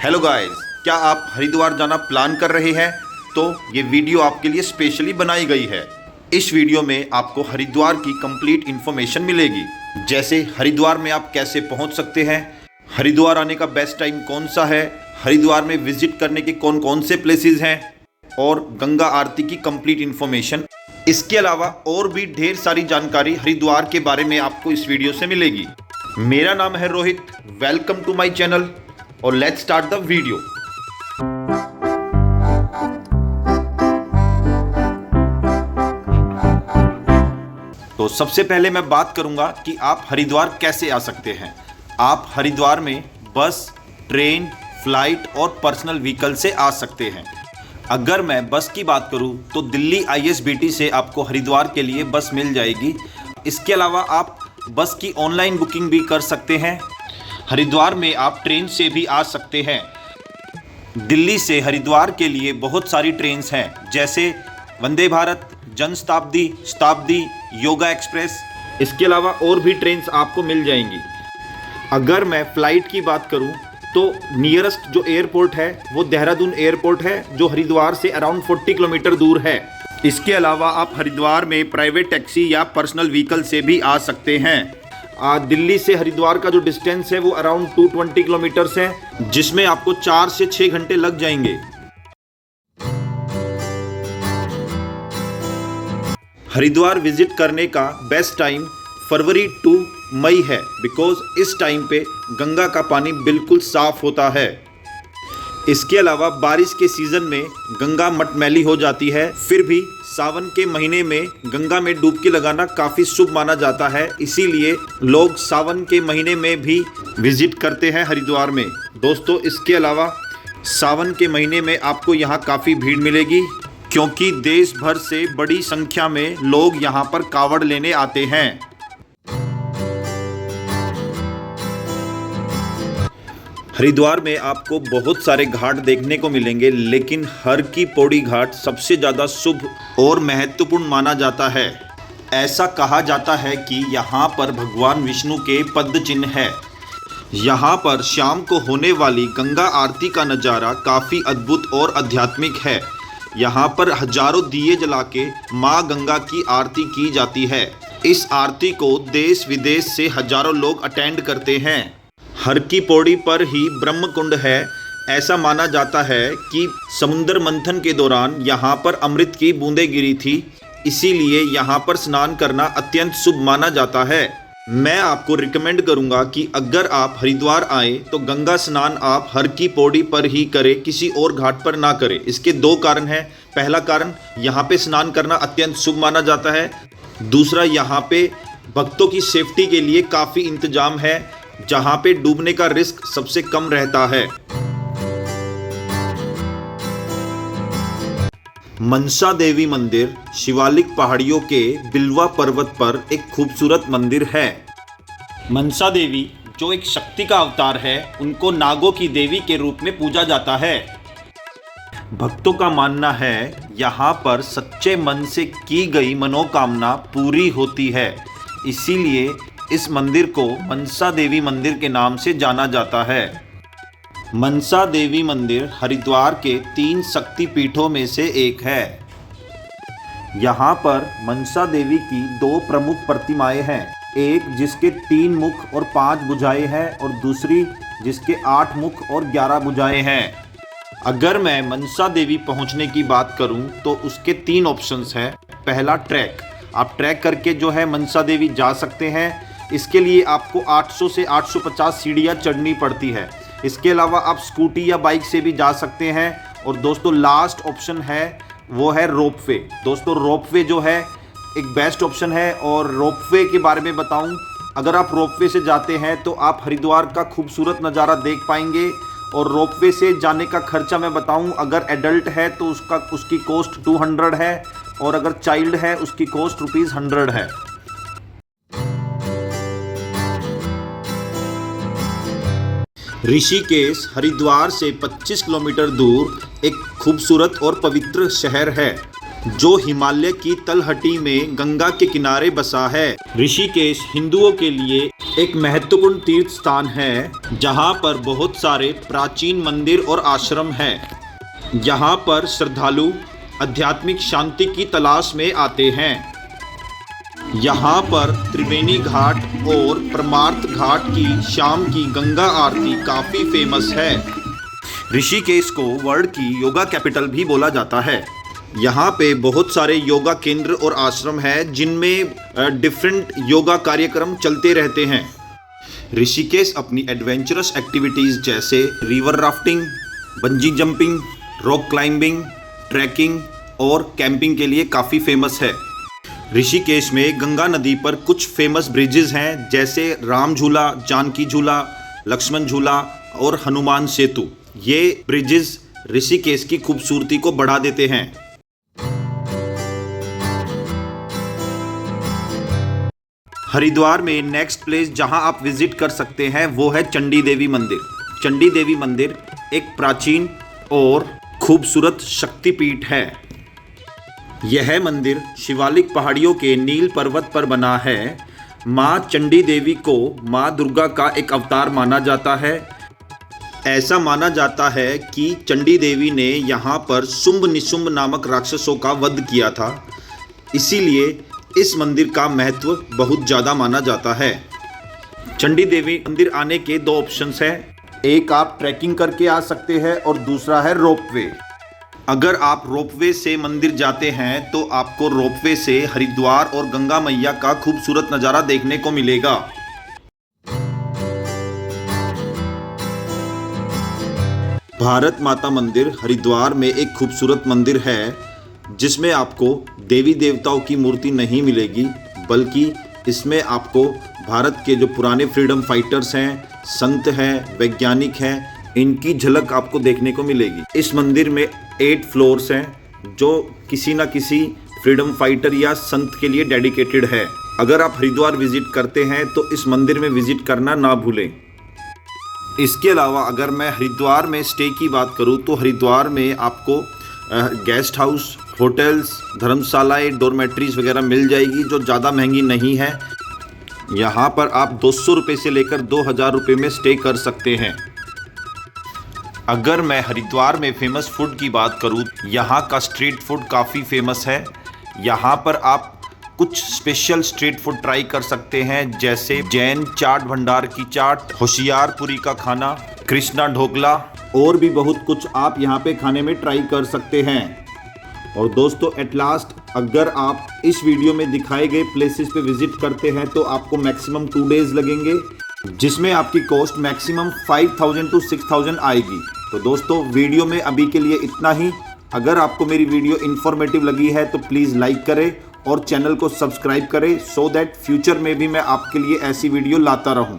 Hello guys, क्या आप हरिद्वार जाना प्लान कर रहे हैं? तो ये वीडियो आपके लिए स्पेशली बनाई गई है। इस वीडियो में आपको हरिद्वार की कंप्लीट इन्फॉर्मेशन मिलेगी, जैसे हरिद्वार में आप कैसे पहुंच सकते हैं, हरिद्वार आने का बेस्ट टाइम कौन सा है, हरिद्वार में विजिट करने के कौन कौन से प्लेसेस हैं और गंगा आरती की कंप्लीट इन्फॉर्मेशन। इसके अलावा और भी ढेर सारी जानकारी हरिद्वार के बारे में आपको इस वीडियो से मिलेगी। मेरा नाम है Rohit, welcome to my channel और लेट्स स्टार्ट द वीडियो। तो सबसे पहले मैं बात करूंगा कि आप हरिद्वार कैसे आ सकते हैं। आप हरिद्वार में बस, ट्रेन, फ्लाइट और पर्सनल व्हीकल से आ सकते हैं। अगर मैं बस की बात करूं तो दिल्ली ISBT से आपको हरिद्वार के लिए बस मिल जाएगी। इसके अलावा आप बस की ऑनलाइन बुकिंग भी कर सकते हैं। हरिद्वार में आप ट्रेन से भी आ सकते हैं। दिल्ली से हरिद्वार के लिए बहुत सारी ट्रेन्स हैं, जैसे वंदे भारत, जनशताब्दी, शताब्दी, योगा एक्सप्रेस। इसके अलावा और भी ट्रेन्स आपको मिल जाएंगी। अगर मैं फ़्लाइट की बात करूं तो नियरेस्ट जो एयरपोर्ट है वो देहरादून एयरपोर्ट है, जो हरिद्वार से अराउंड 40 किलोमीटर दूर है। इसके अलावा आप हरिद्वार में प्राइवेट टैक्सी या पर्सनल व्हीकल से भी आ सकते हैं। दिल्ली से हरिद्वार का जो डिस्टेंस है वो अराउंड 220 किलोमीटर्स है, जिसमें आपको 4 से 6 घंटे लग जाएंगे। हरिद्वार विजिट करने का बेस्ट टाइम फरवरी टू मई है, बिकॉज इस टाइम पे गंगा का पानी बिल्कुल साफ होता है। इसके अलावा बारिश के सीज़न में गंगा मटमैली हो जाती है, फिर भी सावन के महीने में गंगा में डुबकी लगाना काफ़ी शुभ माना जाता है, इसीलिए लोग सावन के महीने में भी विजिट करते हैं हरिद्वार में। दोस्तों, इसके अलावा सावन के महीने में आपको यहाँ काफ़ी भीड़ मिलेगी, क्योंकि देश भर से बड़ी संख्या में लोग यहाँ पर कावड़ लेने आते हैं। हरिद्वार में आपको बहुत सारे घाट देखने को मिलेंगे, लेकिन हर की पौड़ी घाट सबसे ज़्यादा शुभ और महत्वपूर्ण माना जाता है। ऐसा कहा जाता है कि यहाँ पर भगवान विष्णु के पद चिन्ह है। यहाँ पर शाम को होने वाली गंगा आरती का नज़ारा काफ़ी अद्भुत और आध्यात्मिक है। यहाँ पर हजारों दिए जला के माँ गंगा की आरती की जाती है। इस आरती को देश विदेश से हजारों लोग अटेंड करते हैं। हर की पौड़ी पर ही ब्रह्म कुंड है। ऐसा माना जाता है कि समुद्र मंथन के दौरान यहाँ पर अमृत की बूंदें गिरी थी, इसीलिए यहाँ पर स्नान करना अत्यंत शुभ माना जाता है। मैं आपको रिकमेंड करूँगा कि अगर आप हरिद्वार आए तो गंगा स्नान आप हर की पौड़ी पर ही करें, किसी और घाट पर ना करें। इसके 2 कारण हैं। पहला कारण, यहाँ पे स्नान करना अत्यंत शुभ माना जाता है। दूसरा, यहाँ पे भक्तों की सेफ्टी के लिए काफ़ी इंतजाम है, जहाँ पे डूबने का रिस्क सबसे कम रहता है। मनसा देवी मंदिर शिवालिक पहाड़ियों के बिल्वा पर्वत पर एक खूबसूरत मंदिर है। मनसा देवी जो एक शक्ति का अवतार है, उनको नागों की देवी के रूप में पूजा जाता है। भक्तों का मानना है यहाँ पर सच्चे मन से की गई मनोकामना पूरी होती है, इसीलिए इस मंदिर को मनसा देवी मंदिर के नाम से जाना जाता है। मनसा देवी मंदिर हरिद्वार के 3 शक्ति पीठों में से एक है। यहाँ पर मनसा देवी की 2 प्रमुख प्रतिमाएं हैं, एक जिसके 3 मुख और 5 भुजाएं हैं और दूसरी जिसके 8 मुख और 11 भुजाएं हैं। अगर मैं मनसा देवी पहुँचने की बात करूँ तो उसके 3 ऑप्शंस हैं। पहला, ट्रैक। आप ट्रैक करके जो है मनसा देवी जा सकते हैं। इसके लिए आपको 800 से 850 सीढ़ियाँ चढ़नी पड़ती है। इसके अलावा आप स्कूटी या बाइक से भी जा सकते हैं। और दोस्तों, लास्ट ऑप्शन है वो है रोपवे। दोस्तों, रोपवे जो है एक बेस्ट ऑप्शन है। और रोपवे के बारे में बताऊं, अगर आप रोपवे से जाते हैं तो आप हरिद्वार का खूबसूरत नज़ारा देख पाएंगे। और रोपवे से जाने का खर्चा मैं बताऊं, अगर एडल्ट है तो उसकी कॉस्ट 200 है, और अगर चाइल्ड है उसकी कॉस्ट ₹100 है। ऋषिकेश हरिद्वार से 25 किलोमीटर दूर एक खूबसूरत और पवित्र शहर है। जो हिमालय की तलहटी में गंगा के किनारे बसा है। ऋषिकेश हिंदुओं के लिए एक महत्वपूर्ण तीर्थ स्थान है, जहां पर बहुत सारे प्राचीन मंदिर और आश्रम हैं। यहाँ पर श्रद्धालु आध्यात्मिक शांति की तलाश में आते हैं। यहाँ पर त्रिवेणी घाट और परमार्थ घाट की शाम की गंगा आरती काफ़ी फेमस है। ऋषिकेश को वर्ल्ड की योगा कैपिटल भी बोला जाता है। यहाँ पे बहुत सारे योगा केंद्र और आश्रम हैं, जिनमें डिफरेंट योगा कार्यक्रम चलते रहते हैं। ऋषिकेश अपनी एडवेंचरस एक्टिविटीज़ जैसे river rafting, bungee jumping, rock climbing, trekking और कैंपिंग के लिए काफ़ी फेमस है। ऋषिकेश में गंगा नदी पर कुछ फेमस ब्रिजेस हैं, जैसे राम झूला, जानकी झूला, लक्ष्मण झूला और हनुमान सेतु। ये ब्रिजेस ऋषिकेश की खूबसूरती को बढ़ा देते हैं। हरिद्वार में नेक्स्ट प्लेस जहां आप विजिट कर सकते हैं वो है चंडी देवी मंदिर। चंडी देवी मंदिर एक प्राचीन और खूबसूरत शक्तिपीठ है। यह मंदिर शिवालिक पहाड़ियों के नील पर्वत पर बना है। माँ चंडी देवी को माँ दुर्गा का एक अवतार माना जाता है। ऐसा माना जाता है कि चंडी देवी ने यहाँ पर शुंभ निशुंभ नामक राक्षसों का वध किया था, इसीलिए इस मंदिर का महत्व बहुत ज़्यादा माना जाता है। चंडी देवी मंदिर आने के दो ऑप्शंस हैं, एक आप ट्रैकिंग करके आ सकते हैं और दूसरा है रोपवे। अगर आप रोपवे से मंदिर जाते हैं तो आपको रोपवे से हरिद्वार और गंगा मैया का खूबसूरत नज़ारा देखने को मिलेगा। भारत माता मंदिर हरिद्वार में एक खूबसूरत मंदिर है, जिसमें आपको देवी देवताओं की मूर्ति नहीं मिलेगी, बल्कि इसमें आपको भारत के जो पुराने फ्रीडम फाइटर्स हैं, संत हैं, वैज्ञानिक हैं, इनकी झलक आपको देखने को मिलेगी। इस मंदिर में 8 फ्लोर्स हैं, जो किसी न किसी फ्रीडम फाइटर या संत के लिए डेडिकेटेड है। अगर आप हरिद्वार विजिट करते हैं तो इस मंदिर में विजिट करना ना भूलें। इसके अलावा अगर मैं हरिद्वार में स्टे की बात करूं तो हरिद्वार में आपको गेस्ट हाउस, होटल्स, धर्मशालाएं, डॉर्मेट्रीज वगैरह मिल जाएगी, जो ज़्यादा महंगी नहीं है। यहाँ पर आप 200 रुपये से लेकर 2000 रुपये में स्टे कर सकते हैं। अगर मैं हरिद्वार में फेमस फूड की बात करूँ, यहाँ का स्ट्रीट फूड काफ़ी फेमस है। यहाँ पर आप कुछ स्पेशल स्ट्रीट फूड ट्राई कर सकते हैं, जैसे जैन चाट भंडार की चाट, होशियारपुरी का खाना, कृष्णा ढोकला और भी बहुत कुछ आप यहाँ पे खाने में ट्राई कर सकते हैं। और दोस्तों, एट लास्ट अगर आप इस वीडियो में दिखाए गए प्लेसेस पे विजिट करते हैं तो आपको मैक्सिमम 2 डेज़ लगेंगे, जिसमें आपकी कॉस्ट मैक्सिमम 5000 to 6000 आएगी। तो दोस्तों, वीडियो में अभी के लिए इतना ही। अगर आपको मेरी वीडियो इन्फॉर्मेटिव लगी है तो प्लीज़ लाइक करें और चैनल को सब्सक्राइब करें, सो दैट फ्यूचर में भी मैं आपके लिए ऐसी वीडियो लाता रहूं।